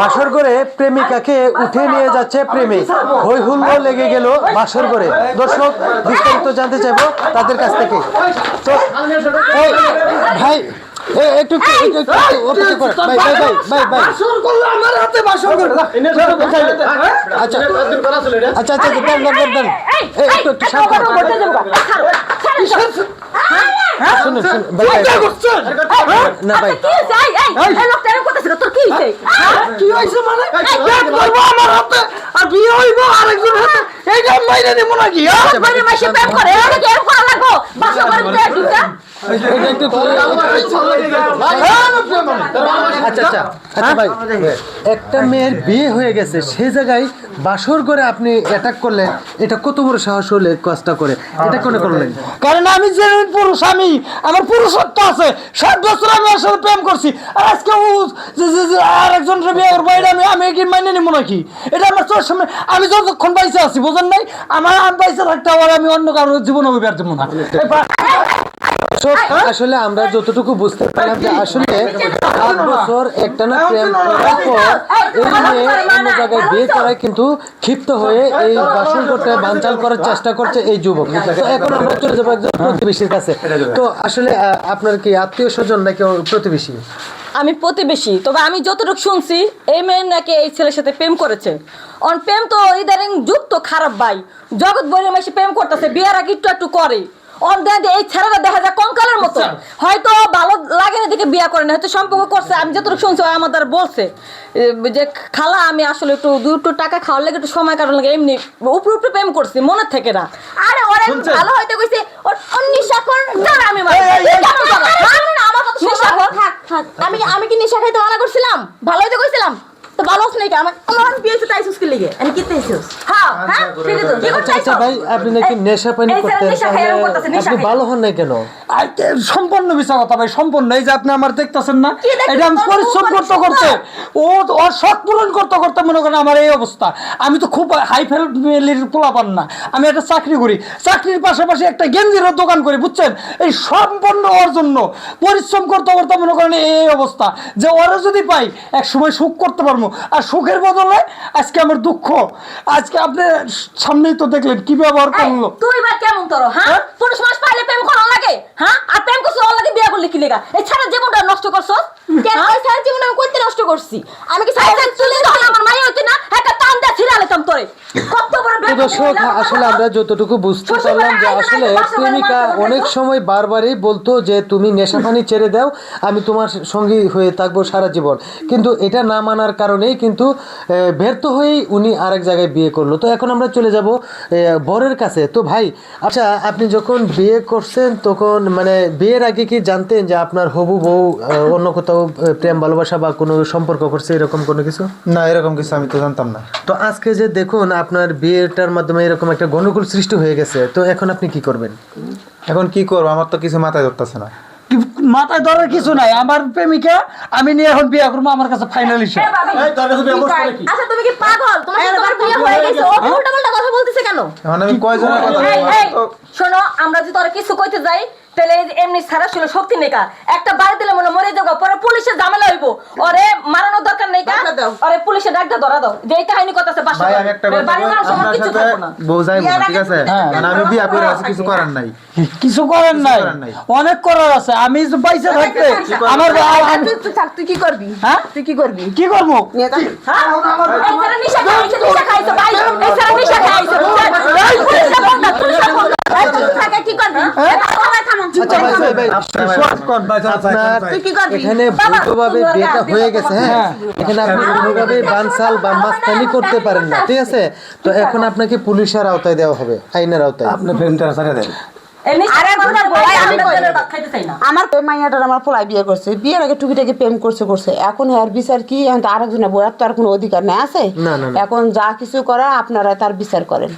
বাসর করে প্রেমিকাকে উঠে নিয়ে যাচ্ছে প্রেমিক, হই হুল্লোড় লেগে গেল বাসর করে। দর্শক বিস্তারিত জানতে চাইবো তাদের কাছ থেকে। তো এই ভাই একটু অপেক্ষা করেন ভাই ভাই ভাই ভাই ভাই বাসর করলো আমার হাতে বাসর করলো আচ্ছা আচ্ছা আচ্ছা দেন একটু শান্ত শুনুন শুনুন ভাই না ভাই কি হইছে মানে পেট করবো আমার হাতে আর বিয়ে হইব আরেকজন হাতে এইটা মাইরে দেব নাকি বাইরে মাসে প্রেম করে এটা কি এরকম করা লাগো বাসা করে দুটা আচ্ছা আচ্ছা আচ্ছা ভাই একটা মেয়ের বিয়ে হয়ে গেছে সেই জায়গায় বাসর করে আপনি অ্যাটাক করলেন, এটা কত বড় সাহস হলে কাজটা করে এটা কোনে করলেন? কারণ আমি যে পুরুষ, আমি আমার পুরুষত্ব আছে। 7 বছর আমি ওর সাথে প্রেম করছি, আর আজকে ও আর একজন বিয়ে করবো এটা আমি কি মাইনে নিবো নাকি? এটা আমার তোর সামনে আমি যতক্ষণ বাইসে আছি বোঝেন নাই, আমার আমি বাইসে থাকতে আবার আমি অন্য কারোর জীবনে অভিবার দেবো না। আসলে আমরা যতটুকু বুঝতে পারলাম যে আসলে 7 বছর একটানা প্রেম করার পর এই মেয়ে অন্য জায়গায় বিয়ে করায় কিন্তু ক্ষিপ্ত হয়ে এই বাসন করতে বানচাল করার চেষ্টা করছে এই যুবক। তো এখন আমরা চলে যাবো একজন প্রতিবেশীর কাছে। তো আসলে আপনার কি আত্মীয় স্বজন নাকি প্রতিবেশী? আমি প্রতিবেশী, তবে আমি যতটুকু শুনছি এই মেয়ে নাকি এই ছেলের সাথে প্রেম করেছে। অন প্রেম তো ইদারিং যুগ তো খারাপ ভাই, জগৎ বইরে মাসে প্রেম করতেছে, বিয়ের আগে একটু একটু করে। এই ছেলেরা দেখা যায় কঙ্কালের মতো, হয়তো ভালো লাগে না দেখে বিয়ে করে না, হয়তো সম্পর্ক করছে। আমি যতটুকু শুনছি আমাদের বলছে যে খালা আমি আসলে একটু দুটো টাকা খাওয়ার লাগে একটু সময় কাটার লাগে এমনি উপরে উপরে প্রেম করছি, মনে থেকে না। আরে ওরে ভালো হয়তো কইছে ওর নিশাখোর দাঁড়া আমি আমি কি নেশা খাইতে মানা করছিলাম? ভালোই তো কইছিলাম তো ভালো আছে নাকি? আমার বিয়ে হইছে তাই সুস্কি লিগে আমি কি তাইছস? হ্যাঁ হ্যাঁ ঠিক আছে কি আচ্ছা আচ্ছা ভাই আপনি নাকি নেশা পানি করতেন, আপনি ভালো হন নাই কেন? সম্পূর্ণ মিশা কথা ভাই, সম্পূর্ণ। এই যে আপনি আমার দেখতেছেন না, এটা আমি পরিশ্রম করতে করতে ওর শখ পূরণ করতে করতে মনে করেন আমার এই অবস্থা। আমি তো খুব হাই ফ্যামিলির পোলাপান না, আমি একটা চাকরি করি, চাকরির পাশাপাশি একটা গেঞ্জির দোকান করি বুঝছেন। এই সম্পূর্ণ ওর জন্য পরিশ্রম করতে করতে মনে করেন এই অবস্থা, যে ওরা যদি পাই এক সময় সুখ করতে পারবো, আর সুখের বদলে আজকে আমার দুঃখ। আজকে আপনি সামনেই তো দেখলেন কি ব্যবহার করলো। তুই বা কেমন তোর হ্যাঁ পুরুষ মানুষ পাইলে প্রেম করা লাগে? হ্যাঁ আর প্রেম করছ ওর লাগে বিয়ে করলে কি লেগা? এই ছাড়া জীবনটা নষ্ট করছস কেন? এই ছাড়া জীবন আমি কইতে নষ্ট করছি? আমি কি সাইকেল চলে তখন আমার মাই হইতে না একটা টান দা ছিড়ালেতাম তোরে। কত বড় দর্শক আসলে আমরা যতটুকু বুঝতে পারলাম যে আসলে প্রেমিকা অনেক সময় বারবারই বলতো যে তুমি নেশা পানি ছেড়ে দাও, আমি তোমার সঙ্গী হয়ে থাকবো সারা জীবন, কিন্তু এটা না মানার কারণেই কিন্তু ব্যর্থ হয়েই উনি আরেক জায়গায় বিয়ে করলো। তো এখন আমরা চলে যাব বরের কাছে। তো ভাই আচ্ছা আপনি যখন বিয়ে করছেন তখন মানে বিয়ের আগে কি জানতেন যে আপনার হবু বউ অন্য কোথাও প্রেম ভালোবাসা বা কোনো সম্পর্ক করছে এরকম কোনো কিছু? না, এরকম কিছু আমি তো জানতাম না। তো আজকে যে দেখুন আপনার বিয়েটার মাধ্যমে এরকম একটা গন্ডগোল সৃষ্টি হয়ে গেছে, তো এখন আপনি কি করবেন? এখন কি করবো, আমার তো কিছু মাথায় ধরতেছে না। মাথায় ধরার কিছু নাই, আমার প্রেমিকা আমি নিয়ে এখন বিয়ে করবো, আমার কাছে ফাইনাল হিসেবে। আচ্ছা তুমি কি পাগল? তোমার সাথে বিয়ে হয়ে গেছে, ও উল্টাপাল্টা কথা বলতেছে কেন? এখন আমি কয়জনের কথা শোনো, আমরা যদি তোরা কিছু কইতে যাই তাহলে এমনি সারা ছিল শক্তি নেকা একটা বাড়ি দিলে মনে মরে যাবো, পরে পুলিশের ঝামেলা হইব। ওরে মারানোর দরকার নেই, ওরে পুলিশের ডাকটা ধরা দাও যে এই কাহিনী কথা আছে বাসা। ভাই আমি একটা কথা বলি, আপনার সাথে বউ যাইবো না, ঠিক আছে? মানে আমি বিয়ে করে আছি, কিছু করার নাই। কিছু করার নাই, অনেক করার আছে। আমি পয়সা থাকতে আমার তুই কি করবি? হ্যাঁ তুই কি করবি? কি করবো? এখানে বৈধভাবে বিয়েটা হয়ে গেছে, হ্যাঁ এখানে আপনি কোনোভাবে বানসাল বা মাস্তানি করতে পারেন না, ঠিক আছে? তো এখন আপনাকে পুলিশের আওতায় দেওয়া হবে, আইনের আওতায়। আপনি প্রেমটা ছেড়ে দেন। আমার মাইয়াটার আমার পোলাই বিয়ে করছে, বিয়ের আগে টুকিটাকি প্রেম করছে এখন এর বিচার কি? এখন তো আরেকজনের বইয়ার তো আর কোনো অধিকার নেই আছে। এখন যা কিছু করা আপনারা তার বিচার করেন।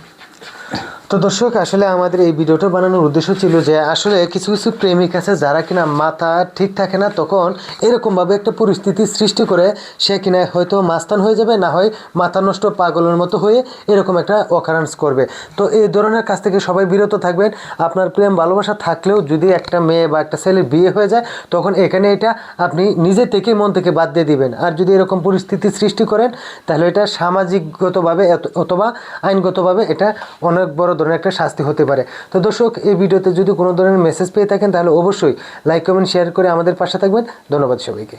তো দর্শক আসলে আমাদের এই ভিডিওটা বানানোর উদ্দেশ্য ছিল যে আসলে কিছু কিছু প্রেমিক আছে যারা কিনা মাথা ঠিক থাকে না, তখন এরকমভাবে একটা পরিস্থিতি সৃষ্টি করে সে কিনা হয়তো মাস্তান হয়ে যাবে, না হয় মাথা নষ্ট পাগলের মতো হয়ে এরকম একটা অকারেন্স করবে। তো এই ধরনের কাজ থেকে সবাই বিরত থাকবেন। আপনার প্রেম ভালোবাসা থাকলেও যদি একটা মেয়ে বা একটা ছেলের বিয়ে হয়ে যায়, তখন এখানে এটা আপনি নিজে থেকে মন থেকে বাদ দিয়ে দিবেন। আর যদি এরকম পরিস্থিতি সৃষ্টি করেন তাহলে এটা সামাজিকগতভাবে অথবা আইনগতভাবে এটা অনেক বড় ধরনের একটা শাস্তি হতে পারে। তো দর্শক, এই ভিডিওতে যদি কোনো ধরনের মেসেজ পেয়ে থাকেন তাহলে অবশ্যই লাইক কমেন্ট শেয়ার করে আমাদের পাশে থাকবেন। ধন্যবাদ সবাইকে।